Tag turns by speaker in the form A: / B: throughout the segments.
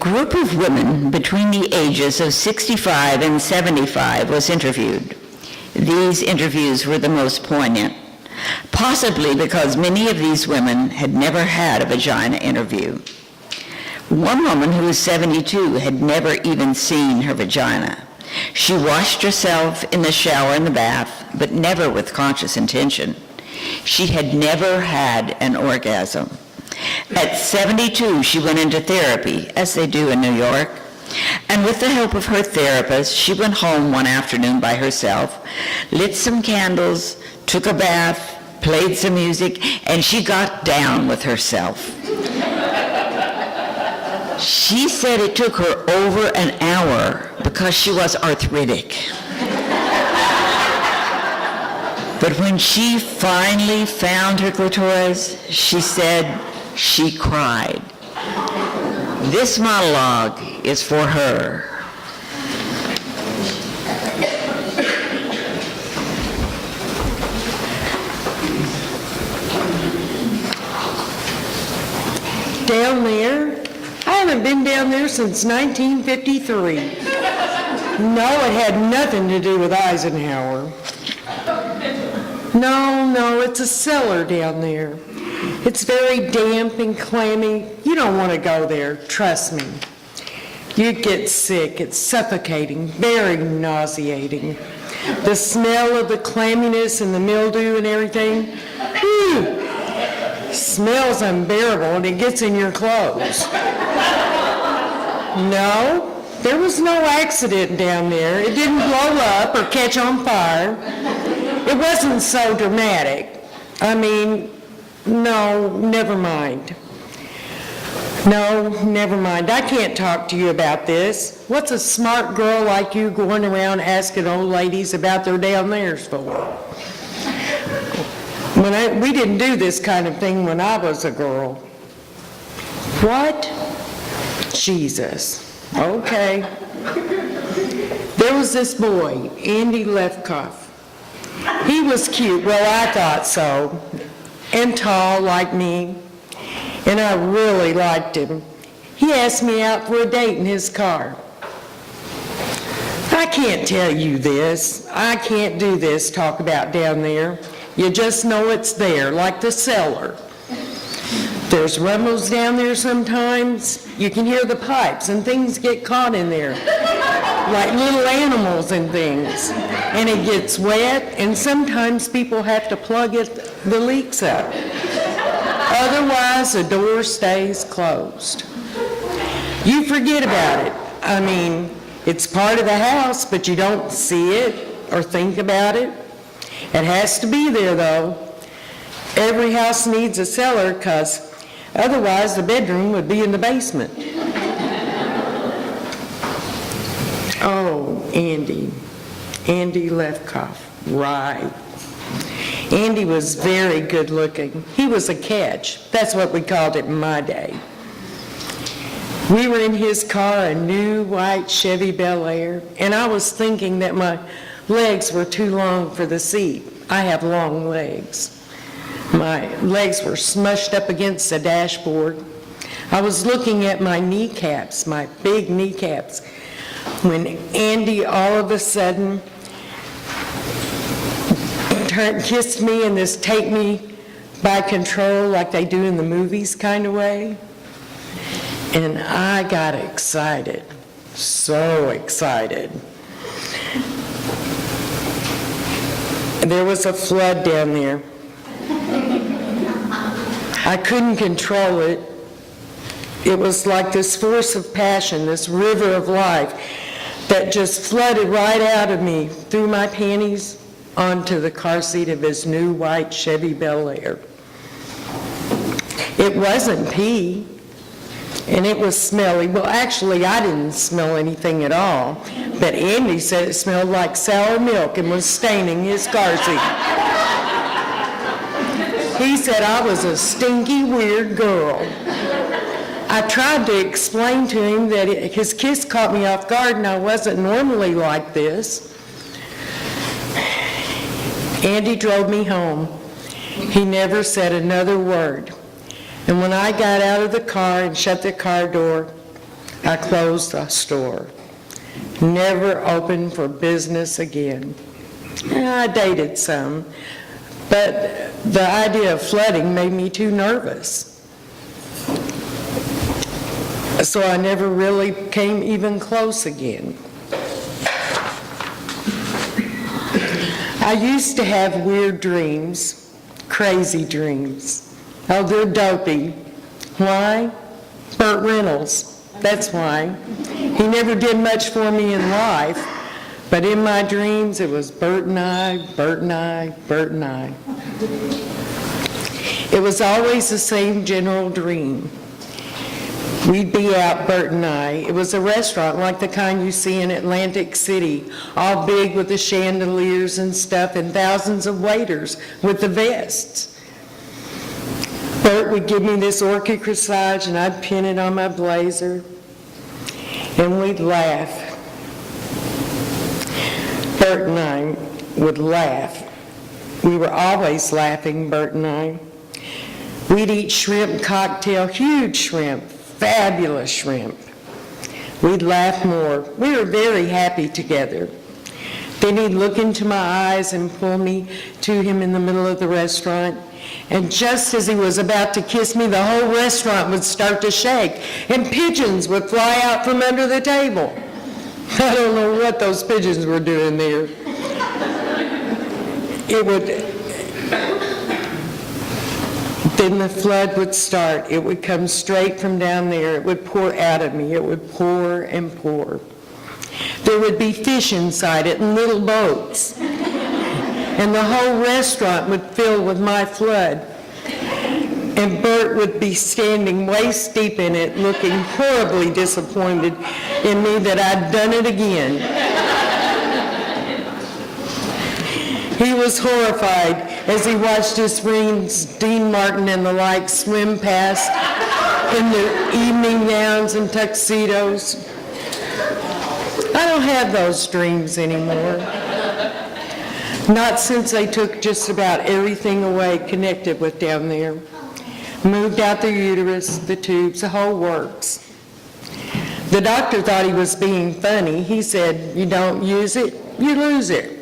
A: group of women between the ages of 65 and 75 was interviewed. These interviews were the most poignant, possibly because many of these women had never had a vagina interview. One woman who was 72 had never even seen her vagina. She washed herself in the shower and the bath, but never with conscious intention. She had never had an orgasm. At 72, she went into therapy, as they do in New York, and with the help of her therapist, she went home one afternoon by herself, lit some candles, took a bath, played some music, and she got down with herself. She said it took her over an hour because she was arthritic. But when she finally found her clitoris, she said she cried. This monologue is for her.
B: Down there? I haven't been down there since 1953. No, it had nothing to do with Eisenhower. No, it's a cellar down there. It's very damp and clammy. You don't want to go there, trust me. You'd get sick. It's suffocating, very nauseating. The smell of the clamminess and the mildew and everything, whew, smells unbearable, and it gets in your clothes. No, there was no accident down there. It didn't blow up or catch on fire. It wasn't so dramatic. I mean, no, never mind. No, never mind. I can't talk to you about this. What's a smart girl like you going around asking old ladies about their down there's for? We didn't do this kind of thing when I was a girl. What? Jesus. Okay. There was this boy, Andy Lefkoff. He was cute, well, I thought so, and tall like me, and I really liked him. He asked me out for a date in his car. I can't tell you this. I can't do this, talk about down there. You just know it's there, like the cellar. There's rumbles down there sometimes. You can hear the pipes and things get caught in there, like little animals and things. And it gets wet, and sometimes people have to plug the leaks up. Otherwise, the door stays closed. You forget about it. I mean, it's part of the house, but you don't see it or think about it. It has to be there, though. Every house needs a cellar, because otherwise the bedroom would be in the basement. Oh, Andy Lefkoff, right. Andy was very good looking. He was a catch. That's what we called it in my day. We were in his car, a new white Chevy Bel Air, and I was thinking that my legs were too long for the seat. I have long legs. My legs were smushed up against the dashboard. I was looking at my kneecaps, my big kneecaps, when Andy all of a sudden kissed me in this take me by control like they do in the movies kind of way. And I got excited, so excited. There was a flood down there. I couldn't control it. It was like this force of passion, this river of life that just flooded right out of me through my panties onto the car seat of his new white Chevy Bel Air. It wasn't pee, and it was smelly. Well, actually, I didn't smell anything at all, but Andy said it smelled like sour milk and was staining his car seat. He said I was a stinky, weird girl. I tried to explain to him that his kiss caught me off guard and I wasn't normally like this. Andy drove me home. He never said another word. And when I got out of the car and shut the car door, I closed the store. Never opened for business again. I dated some, but the idea of flooding made me too nervous. So I never really came even close again. I used to have weird dreams, crazy dreams. Oh, they're dopey. Why? Burt Reynolds, that's why. He never did much for me in life, but in my dreams it was Burt and I, Burt and I, Burt and I. It was always the same general dream. We'd be out, Bert and I. It was a restaurant like the kind you see in Atlantic City, all big with the chandeliers and stuff and thousands of waiters with the vests. Bert would give me this orchid corsage and I'd pin it on my blazer and we'd laugh. Bert and I would laugh. We were always laughing, Bert and I. We'd eat shrimp cocktail, huge shrimp, fabulous shrimp. We'd laugh more. We were very happy together. Then he'd look into my eyes and pull me to him in the middle of the restaurant. And just as he was about to kiss me, the whole restaurant would start to shake, and pigeons would fly out from under the table. I don't know what those pigeons were doing there. Then the flood would start. It would come straight from down there. It would pour out of me. It would pour and pour. There would be fish inside it and little boats. And the whole restaurant would fill with my flood. And Bert would be standing waist deep in it, looking horribly disappointed in me that I'd done it again. He was horrified as he watched his friends, Dean Martin and the like, swim past in their evening gowns and tuxedos. I don't have those dreams anymore. Not since they took just about everything away connected with down there. Moved out the uterus, the tubes, the whole works. The doctor thought he was being funny. He said, you don't use it, you lose it.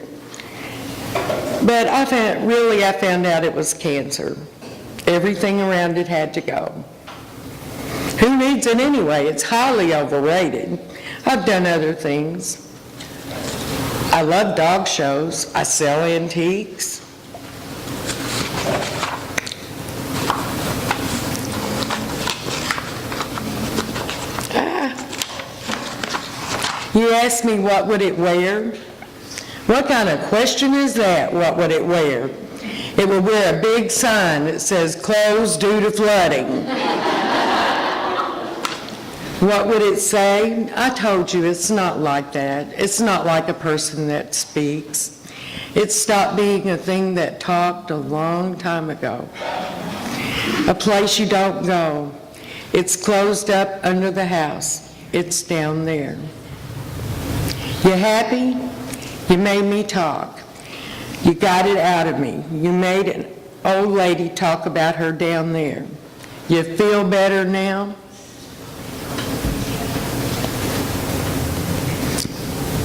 B: But I found out it was cancer. Everything around it had to go. Who needs it anyway? It's highly overrated. I've done other things. I love dog shows. I sell antiques. You asked me what would it wear? What kind of question is that? What would it wear? It would wear a big sign that says, closed due to flooding. What would it say? I told you it's not like that. It's not like a person that speaks. It stopped being a thing that talked a long time ago. A place you don't go. It's closed up under the house. It's down there. You happy? You made me talk. You got it out of me. You made an old lady talk about her down there. You feel better now?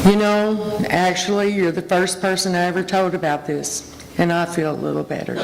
B: You know, actually, you're the first person I ever told about this, and I feel a little better.